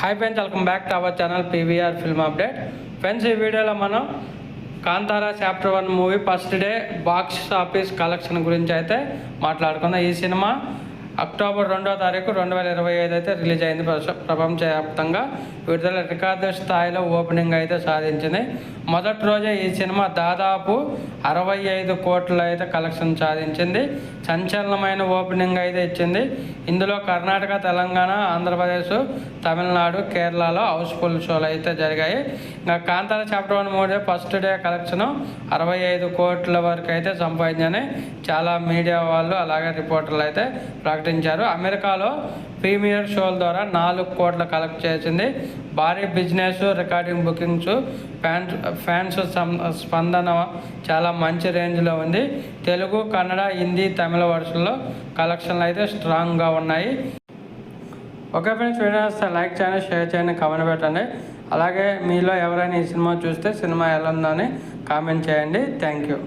Hi friends, welcome back to our channel PVR film update. Friends, ఈ వీడియోలో మనం Kantara chapter 1 movie first day box office collection గురించి అయితే మాట్లాడుకుందాం. ఈ సినిమా అక్టోబర్ 2వ తారీఖు 2025 అయితే రిలీజ్ అయింది. ప్రపంచవ్యాప్తంగా విడుదల రికార్డు స్థాయిలో ఓపెనింగ్ అయితే సాధించింది. మొదటి రోజే ఈ సినిమా దాదాపు 65 కోట్ల అయితే కలెక్షన్ సాధించింది. సంచలనమైన ఓపెనింగ్ అయితే ఇచ్చింది. ఇందులో కర్ణాటక, తెలంగాణ, ఆంధ్రప్రదేశ్, తమిళనాడు, కేరళలో హౌస్ఫుల్ షోలు అయితే జరిగాయి. ఇంకా Kantara chapter 1 movie first day collection 65 కోట్ల వరకు అయితే సంపాదించని చాలా మీడియా వాళ్ళు అలాగే రిపోర్టర్లు అయితే ప్రకటించారు. అమెరికాలో ప్రీమియర్ షోల ద్వారా 4 కోట్ల కలెక్ట్ చేసింది. భారీ బిజినెస్, రికార్డింగ్, బుకింగ్స్, ఫ్యాన్స్ స్పందన చాలా మంచి రేంజ్లో ఉంది. తెలుగు, కన్నడ, హిందీ, తమిళ వర్షన్లో కలెక్షన్లు అయితే స్ట్రాంగ్గా ఉన్నాయి. ఓకే ఫ్రెండ్స్, వీడియోస్ లైక్ చేయండి, షేర్ చేయండి, కామెంట్ పెట్టండి. అలాగే మీలో ఎవరైనా ఈ సినిమా చూస్తే సినిమా ఎలా ఉందని కామెంట్ చేయండి. Thank you.